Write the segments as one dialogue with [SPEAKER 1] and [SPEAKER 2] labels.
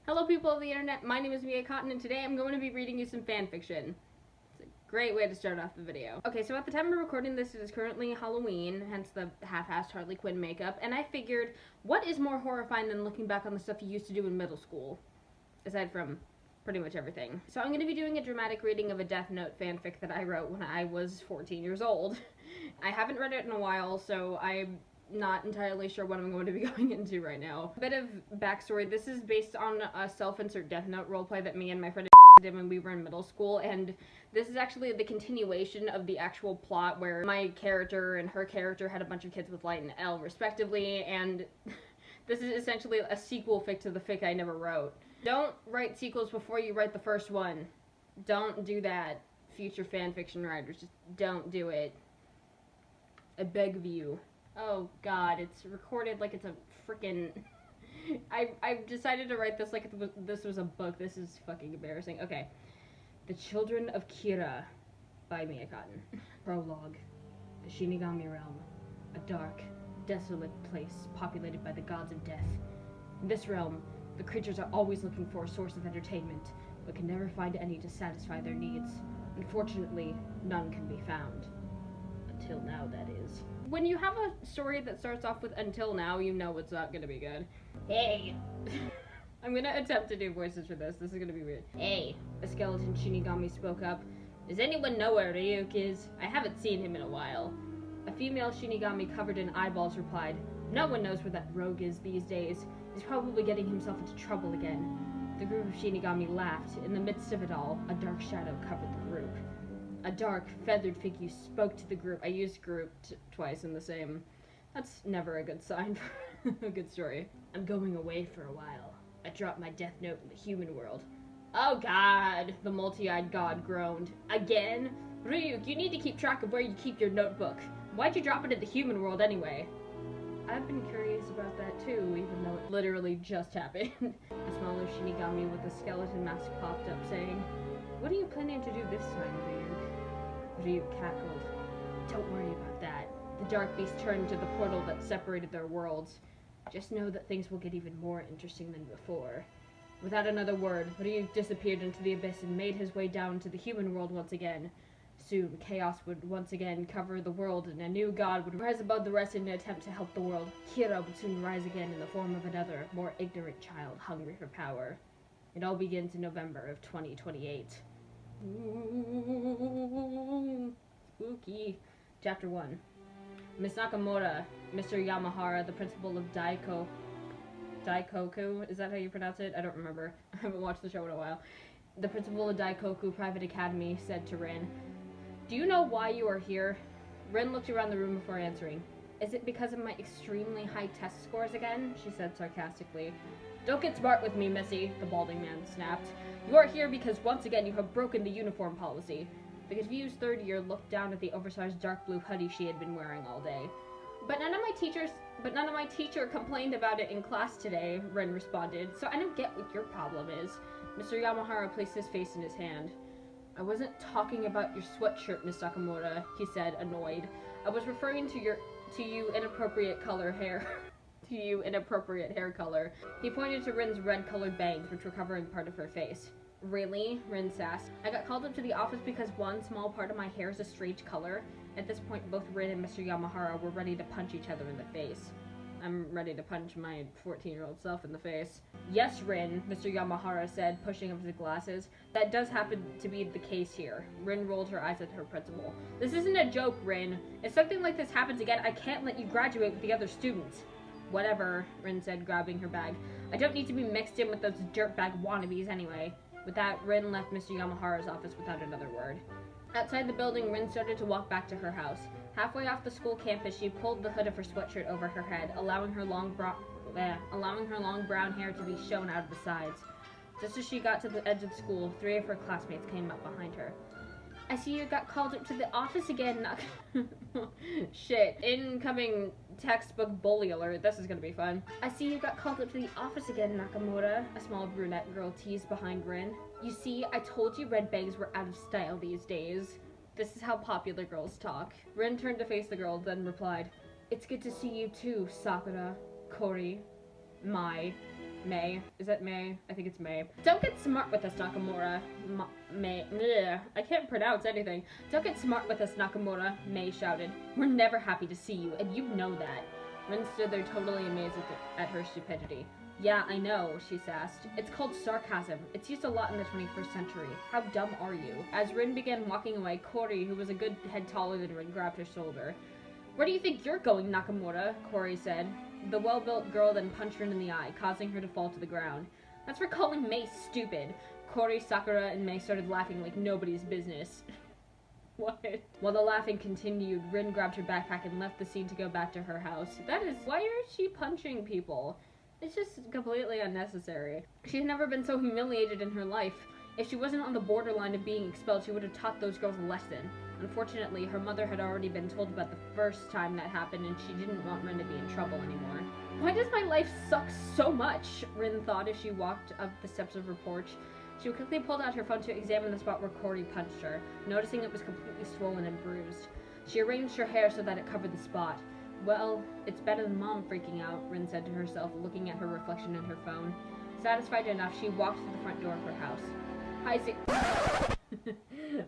[SPEAKER 1] Hello people of the internet, my name is Mia Cotton and today I'm going to be reading you some fanfiction. It's a great way to start off the video. Okay, so at the time of recording this, it is currently Halloween, hence the half-assed Harley Quinn makeup, and I figured, what is more horrifying than looking back on the stuff you used to do in middle school? Aside from pretty much everything. So I'm going to be doing a dramatic reading of a Death Note fanfic that I wrote when I was 14 years old. I haven't read it in a while, so I'm not entirely sure what I'm going to be going into right now. A bit of backstory, this is based on a self-insert Death Note roleplay that me and my friend did when we were in middle school, and this is actually the continuation of the actual plot where my character and her character had a bunch of kids with Light and L respectively, and this is essentially a sequel fic to the fic I never wrote. Don't write sequels before you write the first one. Don't do that, future fanfiction writers. Just don't do it. I beg of you. Oh god, it's recorded like it's a freaking... I've decided to write this like this was a book. This is fucking embarrassing. Okay. The Children of Kira by Mia Cotton. Prologue. The Shinigami Realm. A dark, desolate place populated by the gods of death. In this realm, the creatures are always looking for a source of entertainment, but can never find any to satisfy their needs. Unfortunately, none can be found. Until now, that is. When you have a story that starts off with until now, you know it's not gonna be good. Hey! I'm gonna attempt to do voices for this. This is gonna be weird. Hey! A skeleton Shinigami spoke up. Does anyone know where Ryuk is? I haven't seen him in a while. A female Shinigami covered in eyeballs replied, no one knows where that rogue is these days. He's probably getting himself into trouble again. The group of Shinigami laughed. In the midst of it all, a dark shadow covered the group. A dark, feathered figure spoke to the group. I used group twice in the same. That's never a good sign for a good story. I'm going away for a while. I dropped my death note in the human world. Oh god, the multi-eyed god groaned. Again? Ryuk, you need to keep track of where you keep your notebook. Why'd you drop it in the human world anyway? I've been curious about that too, even though it literally just happened. A smaller Shinigami with a skeleton mask popped up saying, what are you planning to do this time, Ryuk? Ryuk cackled. Don't worry about that. The dark beast turned to the portal that separated their worlds. Just know that things will get even more interesting than before. Without another word, Ryuk disappeared into the abyss and made his way down to the human world once again. Soon, chaos would once again cover the world, and a new god would rise above the rest in an attempt to help the world. Kira would soon rise again in the form of another, more ignorant child hungry for power. It all begins in November of 2028. Ooh, spooky. Chapter 1. Miss Nakamura, Mr. Yamahara, the principal of Daikoku, is that how you pronounce it? I don't remember. I haven't watched the show in a while. The principal of Daikoku Private Academy said to Rin, do you know why you are here? Rin looked around the room before answering. Is it because of my extremely high test scores again? She said sarcastically. Don't get smart with me, Missy, the balding man snapped. You are here because once again you have broken the uniform policy. The confused third year looked down at the oversized dark blue hoodie she had been wearing all day. But none of my teacher complained about it in class today, Rin responded, so I don't get what your problem is. Mr. Yamahara placed his face in his hand. I wasn't talking about your sweatshirt, Miss Nakamura, he said, annoyed. I was referring to you inappropriate color hair. To you inappropriate hair color. He pointed to Rin's red-colored bangs, which were covering part of her face. Really? Rin sassed. I got called up to the office because one small part of my hair is a strange color. At this point, both Rin and Mr. Yamahara were ready to punch each other in the face. I'm ready to punch my 14-year-old self in the face. Yes, Rin, Mr. Yamahara said, pushing up his glasses. That does happen to be the case here. Rin rolled her eyes at her principal. This isn't a joke, Rin. If something like this happens again, I can't let you graduate with the other students. Whatever, Rin said, grabbing her bag. I don't need to be mixed in with those dirtbag wannabes anyway. With that, Rin left Mr. Yamahara's office without another word. Outside the building, Rin started to walk back to her house. Halfway off the school campus, she pulled the hood of her sweatshirt over her head, allowing her long brown hair to be shown out of the sides. Just as she got to the edge of the school, 3 of her classmates came up behind her. I see you got called up to the office again, Shit. Incoming textbook bully alert. This is gonna be fun. I see you got called up to the office again, Nakamura, a small brunette girl teased behind Rin. You see, I told you red bangs were out of style these days. This is how popular girls talk. Rin turned to face the girl, then replied, It's good to see you too, Sakura, Kori, Mai, May. Is that May? I think it's May. Don't get smart with us, Nakamura. May. Bleh. I can't pronounce anything. Don't get smart with us, Nakamura, May shouted. We're never happy to see you, and you know that. Rin stood there totally amazed at her stupidity. Yeah, I know, she sassed. It's called sarcasm. It's used a lot in the 21st century. How dumb are you? As Rin began walking away, Cory, who was a good head taller than Rin, grabbed her shoulder. Where do you think you're going, Nakamura? Cory said. The well-built girl then punched Rin in the eye, causing her to fall to the ground. That's for calling May stupid. Cory, Sakura, and May started laughing like nobody's business. What? While the laughing continued, Rin grabbed her backpack and left the scene to go back to her house. That is, why is she punching people? It's just completely unnecessary. She's never been so humiliated in her life. If she wasn't on the borderline of being expelled, she would have taught those girls a lesson. Unfortunately, her mother had already been told about the first time that happened, and she didn't want Rin to be in trouble anymore. Why does my life suck so much? Rin thought as she walked up the steps of her porch. She quickly pulled out her phone to examine the spot where Cory punched her, noticing it was completely swollen and bruised. She arranged her hair so that it covered the spot. Well, it's better than Mom freaking out, Rin said to herself, looking at her reflection in her phone. Satisfied enough, she walked to the front door of her house. Hi,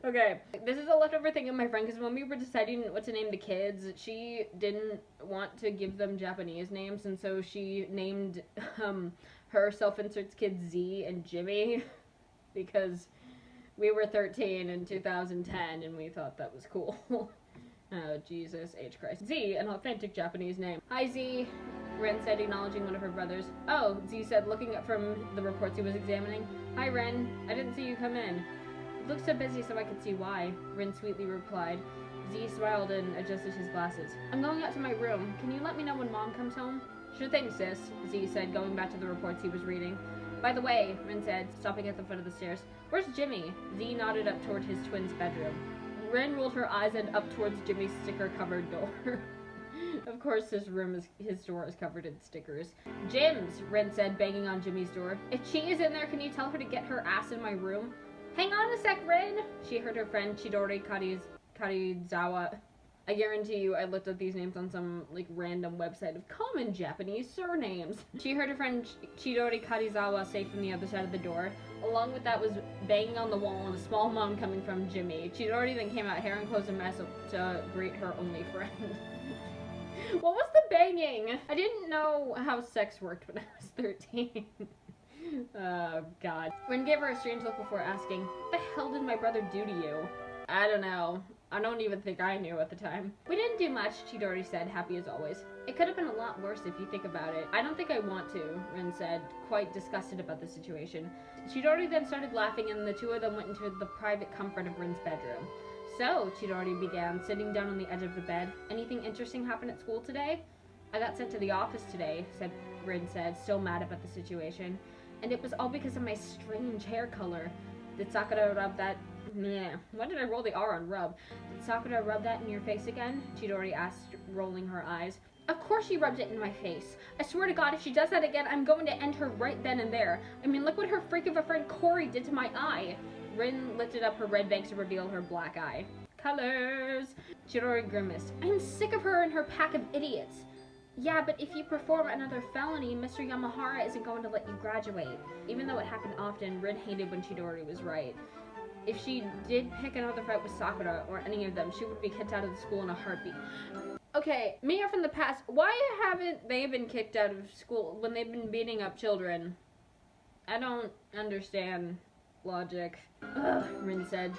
[SPEAKER 1] Okay, this is a leftover thing of my friend, because when we were deciding what to name the kids, she didn't want to give them Japanese names, and so she named her self-inserts kids Z and Jimmy, because we were 13 in 2010, and we thought that was cool. Oh, Jesus H. Christ. Z, an authentic Japanese name. Hi, Z, Rin said, acknowledging one of her brothers. Oh, Z said, looking up from the reports he was examining. Hi, Rin. I didn't see you come in. You look so busy so I could see why, Rin sweetly replied. Z smiled and adjusted his glasses. I'm going out to my room. Can you let me know when Mom comes home? Sure thing, sis, Z said, going back to the reports he was reading. By the way, Rin said, stopping at the foot of the stairs. Where's Jimmy? Z nodded up toward his twin's bedroom. Rin rolled her eyes and up towards Jimmy's sticker-covered door. Of course, his door is covered in stickers. Jim's, Rin said, banging on Jimmy's door. If Chi is in there, can you tell her to get her ass in my room? Hang on a sec, Rin! She heard her friend Chidori Karizawa. I guarantee you I looked up these names on some, like, random website of common Japanese surnames. She heard her friend Chidori Karizawa say from the other side of the door. Along with that was banging on the wall and a small moan coming from Jimmy. Chidori then came out, hair and clothes a mess, to greet her only friend. What was the banging? I didn't know how sex worked when I was 13. Oh, God. Rin gave her a strange look before asking, what the hell did my brother do to you? I don't know. I don't even think I knew at the time. We didn't do much, Chidori said, happy as always. It could have been a lot worse if you think about it. I don't think I want to, Rin said, quite disgusted about the situation. Chidori then started laughing and the two of them went into the private comfort of Rin's bedroom. So, Chidori began, sitting down on the edge of the bed. Anything interesting happen at school today? I got sent to the office today, Rin said, still mad about the situation. And it was all because of my strange hair color. Did Sakura rub that? Meh. Why did I roll the R on rub? Did Sakura rub that in your face again? Chidori asked, rolling her eyes. Of course she rubbed it in my face. I swear to God, if she does that again, I'm going to end her right then and there. I mean, look what her freak of a friend Cory did to my eye. Rin lifted up her red bangs to reveal her black eye. Colors! Chidori grimaced. I'm sick of her and her pack of idiots. Yeah, but if you perform another felony, Mr. Yamahara isn't going to let you graduate. Even though it happened often, Rin hated when Chidori was right. If she did pick another fight with Sakura, or any of them, she would be kicked out of the school in a heartbeat. Okay, Mia from the past, why haven't they been kicked out of school when they've been beating up children? I don't understand logic. Ugh, Rin said.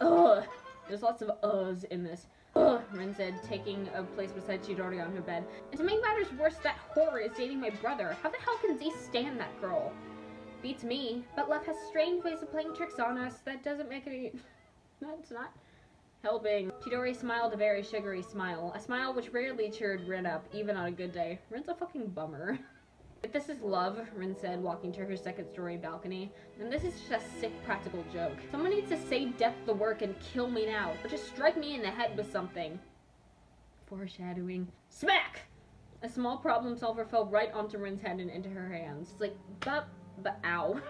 [SPEAKER 1] Ugh, there's lots of uhs in this. Ugh, Rin said, taking a place beside Chidori on her bed. And to make matters worse, that whore is dating my brother. How the hell can Z stand that girl? Beats me, but love has strange ways of playing tricks on us. That doesn't make any... That's not helping. Chidori smiled a very sugary smile. A smile which rarely cheered Rin up, even on a good day. Rin's a fucking bummer. If this is love, Rin said, walking to her second-story balcony, then this is just a sick practical joke. Someone needs to say death the work and kill me now, or just strike me in the head with something. Foreshadowing. Smack! A small problem solver fell right onto Rin's head and into her hands. It's like, but ow.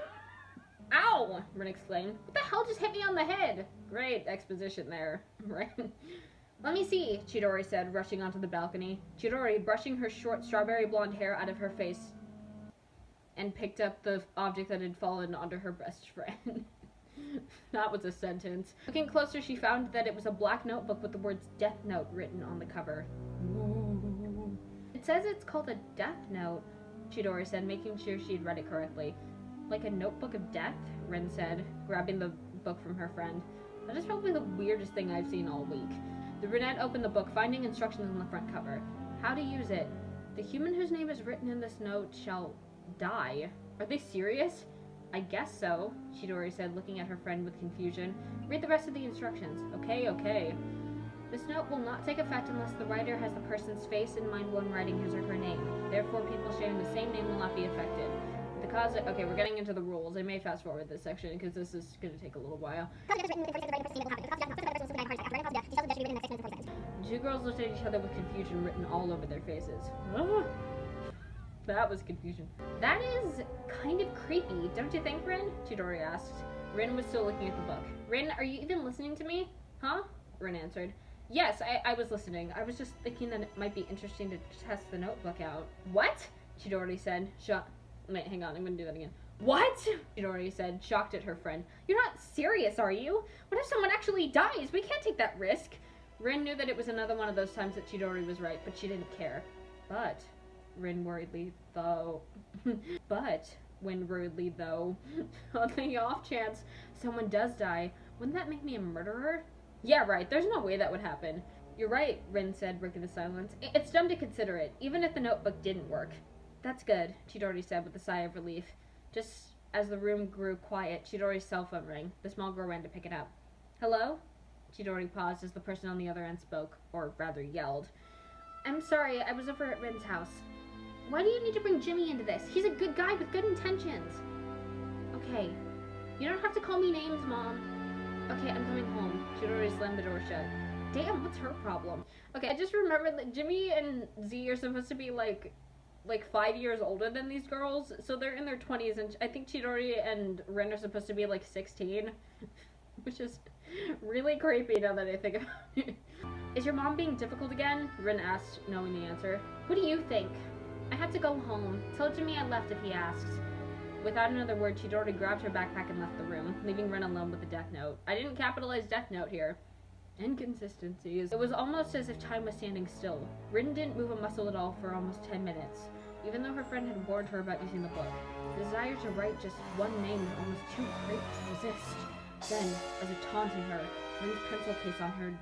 [SPEAKER 1] Ow! Rin exclaimed. What the hell just hit me on the head? Great exposition there, right? Let me see, Chidori said, rushing onto the balcony. Chidori, brushing her short strawberry blonde hair out of her face and picked up the object that had fallen onto her best friend. That was a sentence. Looking closer, she found that it was a black notebook with the words Death Note written on the cover. Ooh. It says it's called a Death Note, Chidori said, making sure she'd read it correctly. Like a notebook of death? Rin said, grabbing the book from her friend. That is probably the weirdest thing I've seen all week. The brunette opened the book, finding instructions on the front cover. How to use it. The human whose name is written in this note shall die. Are they serious? I guess so, Chidori said, looking at her friend with confusion. Read the rest of the instructions. Okay. This note will not take effect unless the writer has the person's face in mind when writing his or her name. Therefore, people sharing the same name will not be affected. Okay, we're getting into the rules. I may fast forward this section because this is going to take a little while. Two girls looked at each other with confusion written all over their faces. That was confusion. That is kind of creepy, don't you think, Rin? Chidori asked. Rin was still looking at the book. Rin, are you even listening to me? Huh? Rin answered. Yes, I was listening. I was just thinking that it might be interesting to test the notebook out. What? Chidori said. Wait, hang on, I'm gonna do that again. What? Chidori said, shocked at her friend. You're not serious, are you? What if someone actually dies? We can't take that risk. Rin knew that it was another one of those times that Chidori was right, but she didn't care. But, Rin worriedly, though, on the off chance someone does die, wouldn't that make me a murderer? Yeah, right, there's no way that would happen. You're right, Rin said, breaking the silence. It's dumb to consider it, even if the notebook didn't work. That's good, Chidori said with a sigh of relief. Just as the room grew quiet, Chidori's cell phone rang. The small girl ran to pick it up. Hello? Chidori paused as the person on the other end spoke, or rather yelled. I'm sorry, I was over at Rin's house. Why do you need to bring Jimmy into this? He's a good guy with good intentions. Okay. You don't have to call me names, Mom. Okay, I'm coming home. Chidori slammed the door shut. Damn, what's her problem? Okay, I just remembered that Jimmy and Z are supposed to be like 5 years older than these girls, so they're in their 20s, and I think Chidori and Rin are supposed to be like 16, which is really creepy now that I think about it. Is your mom being difficult again? Rin asked, knowing the answer. What do you think? I had to go home. Tell Jimmy I left if he asks. Without another word, Chidori grabbed her backpack and left the room, leaving Rin alone with the Death Note. I didn't capitalize Death Note here. Inconsistencies. It was almost as if time was standing still. Rin didn't move a muscle at all for almost 10 minutes, even though her friend had warned her about using the book. The desire to write just one name was almost too great to resist. Then, as if taunting her, Rin's pencil case on her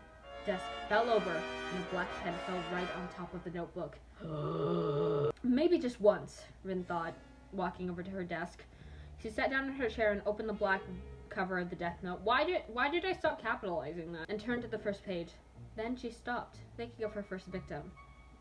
[SPEAKER 1] desk fell over, and a black pen fell right on top of the notebook. Maybe just once, Rin thought, walking over to her desk. She sat down in her chair and opened the black cover of the Death Note. Why did I stop capitalizing that? And turned to the first page. Then she stopped, thinking of her first victim.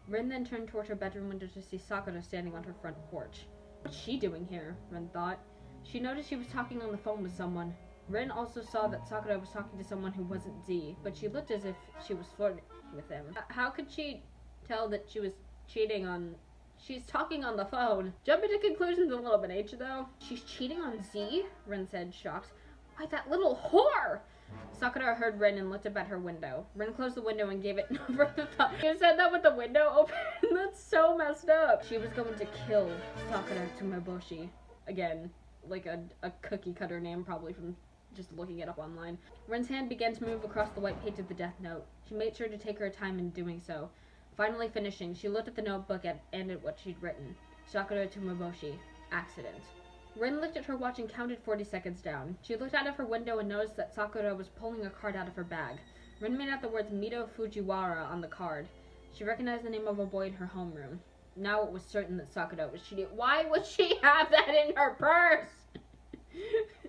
[SPEAKER 1] Rin then turned toward her bedroom window to see Sakura standing on her front porch. What's she doing here? Rin thought. She noticed she was talking on the phone with someone. Rin also saw that Sakura was talking to someone who wasn't Z, but she looked as if she was flirting with him. How could she tell that she was cheating on... She's talking on the phone. Jumping to conclusions a little bit, ain't you, though? She's cheating on Z? Rin said, shocked. Why, that little whore! Sakura heard Rin and looked up at her window. Rin closed the window and gave it no further thought. You said that with the window open? That's so messed up. She was going to kill Sakura Tumeboshi. Again, like a cookie cutter name, probably from just looking it up online. Rin's hand began to move across the white page of the Death Note. She made sure to take her time in doing so. Finally finishing, she looked at the notebook and at what she'd written. Sakura Tumeboshi. Accident. Rin looked at her watch and counted 40 seconds down. She looked out of her window and noticed that Sakura was pulling a card out of her bag. Rin made out the words Mito Fujiwara on the card. She recognized the name of a boy in her homeroom. Now it was certain that Sakura was cheating. Why would she have that in her purse?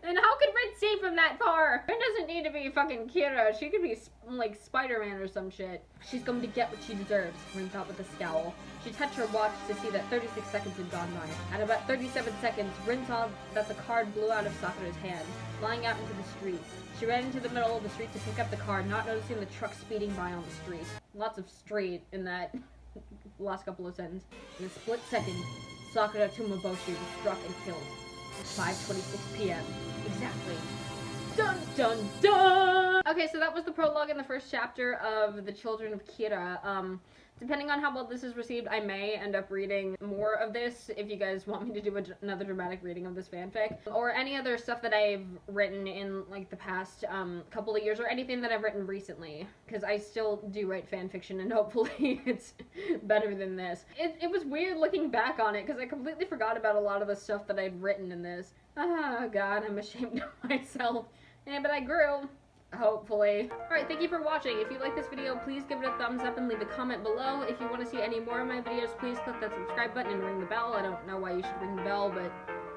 [SPEAKER 1] And how could Rin see from that far? Rin doesn't need to be fucking Kira. She could be like Spider-Man or some shit. She's going to get what she deserves, Rin thought with a scowl. She touched her watch to see that 36 seconds had gone by. At about 37 seconds, Rin saw that the card blew out of Sakura's hand, flying out into the street. She ran into the middle of the street to pick up the card, not noticing the truck speeding by on the street. Lots of street in that last couple of sentences. In a split second, Sakura Tumeboshi was struck and killed. 5:26 p.m. Exactly. Dun dun dun! Okay, so that was the prologue in the first chapter of The Children of Kira. Depending on how well this is received, I may end up reading more of this if you guys want me to do another dramatic reading of this fanfic. Or any other stuff that I've written in, like, the past couple of years, or anything that I've written recently. Because I still do write fanfiction, and hopefully it's better than this. It was weird looking back on it, because I completely forgot about a lot of the stuff that I'd written in this. Oh god, I'm ashamed of myself. Yeah, but I grew. Hopefully. Alright, thank you for watching. If you like this video, please give it a thumbs up and leave a comment below. If you want to see any more of my videos, please click that subscribe button and ring the bell. I don't know why you should ring the bell, but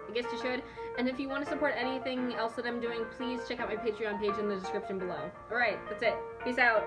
[SPEAKER 1] I guess you should. And if you want to support anything else that I'm doing, please check out my Patreon page in the description below. Alright, that's it. Peace out.